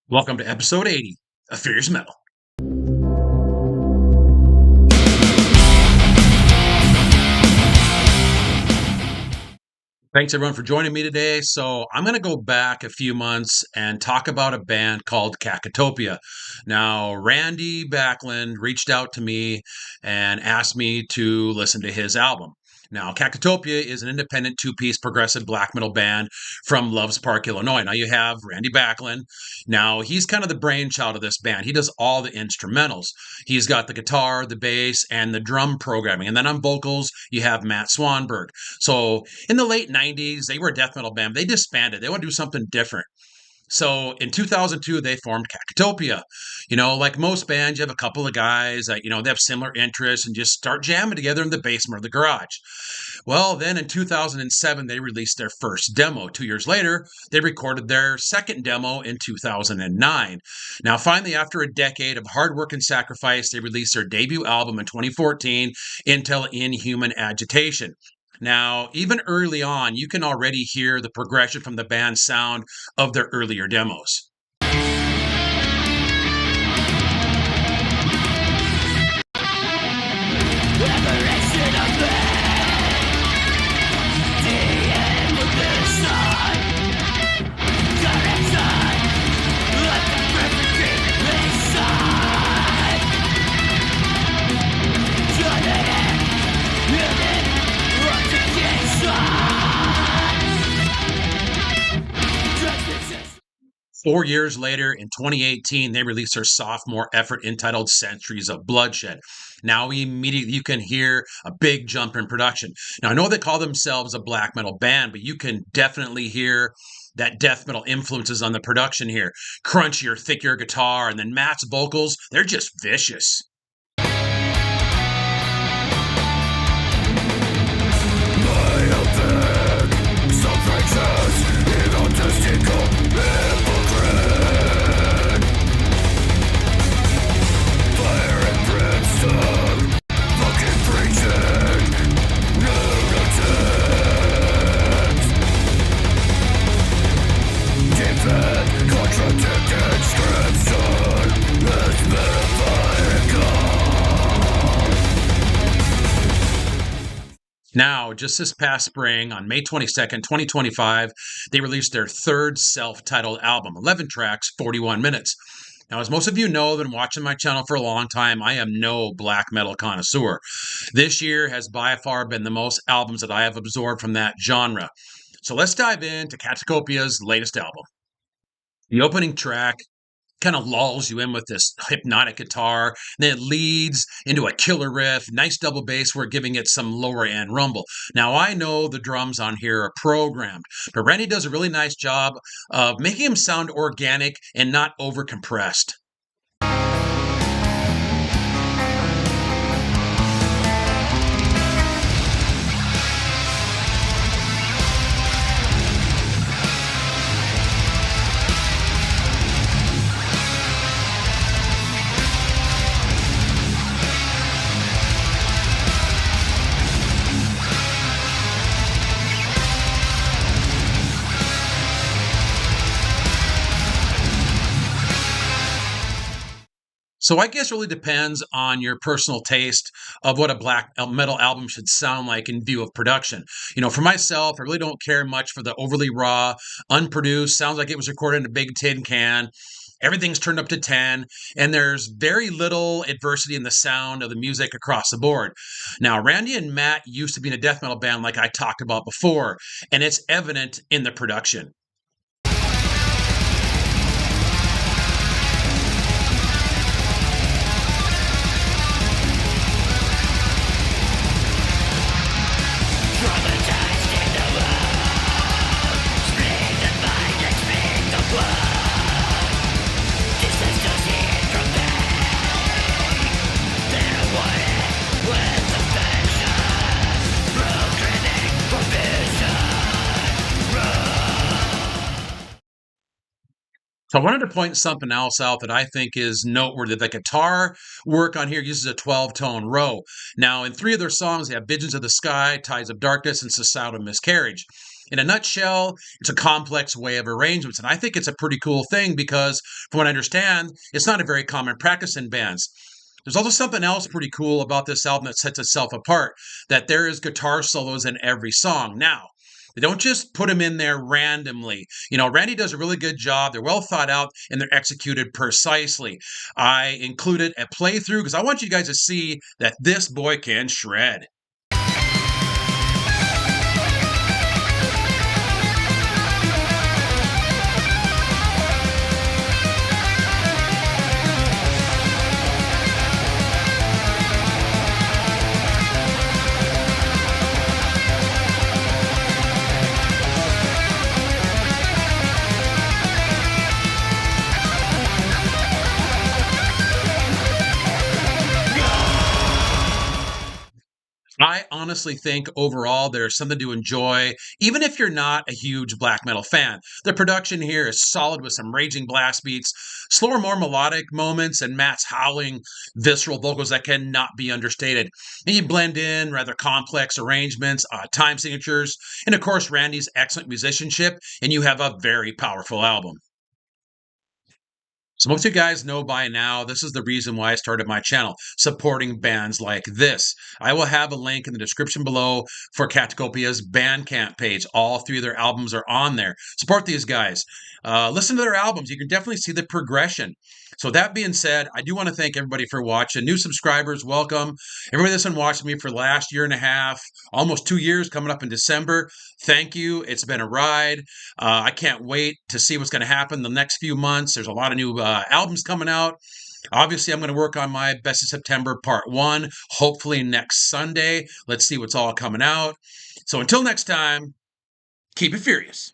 Welcome to episode 80 of Fierce Metal. Thanks everyone for joining me today. So I'm going to go back a few months and talk about a band called CACOTOPIA. Now, Randy Backlund reached out to me and asked me to listen to his album. Now, CACOTOPIA is an independent two-piece progressive black metal band from Loves Park, Illinois. Now, you have Randy Backlund. Now, he's kind of the brainchild of this band. He does all the instrumentals. He's got the guitar, the bass, and the drum programming. And then on vocals, you have Matt Swanberg. So in the late 90s, they were a death metal band. They disbanded. They want to do something different. So in 2002, they formed CACOTOPIA. Like most bands, you have a couple of guys that, they have similar interests and just start jamming together in the basement or the garage. Well, then in 2007, they released their first demo. 2 years later, they recorded their second demo in 2009. Now, finally, after a decade of hard work and sacrifice, they released their debut album in 2014, Until Inhuman Agitation. Now, even early on, you can already hear the progression from the band's sound of their earlier demos. Four years later, in 2018, they released their sophomore effort entitled Centuries of Bloodshed. Now, immediately you can hear a big jump in production. Now, I know they call themselves a black metal band, but you can definitely hear that death metal influences on the production here. Crunchier, thickier guitar, and then Matt's vocals, they're just vicious. Now, just this past spring, on May 22nd, 2025, they released their third self-titled album, 11 tracks, 41 minutes. Now, as most of you know, I've been watching my channel for a long time. I am no black metal connoisseur. This year has by far been the most albums that I have absorbed from that genre. So let's dive into CACOTOPIA's latest album. The opening track kind of lulls you in with this hypnotic guitar, then it leads into a killer riff, nice double bass, we're giving it some lower end rumble. Now, I know the drums on here are programmed, but Randy does a really nice job of making them sound organic and not over compressed. So I guess it really depends on your personal taste of what a black metal album should sound like in view of production. For myself, I really don't care much for the overly raw, unproduced, sounds like it was recorded in a big tin can. Everything's turned up to 10, and there's very little adversity in the sound of the music across the board. Now, Randy and Matt used to be in a death metal band like I talked about before, and it's evident in the production. So I wanted to point something else out that I think is noteworthy. The guitar work on here uses a 12-tone row. Now, in 3 of their songs, they have Visions of the Sky, Tides of Darkness, and Societal Miscarriage. In a nutshell, it's a complex way of arrangements. And I think it's a pretty cool thing because, from what I understand, it's not a very common practice in bands. There's also something else pretty cool about this album that sets itself apart, that there is guitar solos in every song. Now, they don't just put them in there randomly. Randy does a really good job. They're well thought out and they're executed precisely. I included a playthrough because I want you guys to see that this boy can shred. I honestly think overall there's something to enjoy, even if you're not a huge black metal fan. The production here is solid with some raging blast beats, slower, more melodic moments, and Matt's howling, visceral vocals that cannot be understated. And you blend in rather complex arrangements, time signatures, and of course, Randy's excellent musicianship, and you have a very powerful album. So most of you guys know by now, this is the reason why I started my channel, supporting bands like this. I will have a link in the description below for CACOTOPIA's Bandcamp page. All three of their albums are on there. Support these guys. Listen to their albums. You can definitely see the progression. So that being said, I do want to thank everybody for watching. New subscribers, welcome. Everybody that's been watching me for the last year and a half, almost 2 years, coming up in December, thank you. It's been a ride. I can't wait to see what's going to happen the next few months. There's a lot of new albums coming out. Obviously, I'm going to work on my Best of September Part 1, hopefully next Sunday. Let's see what's all coming out. So until next time, keep it furious.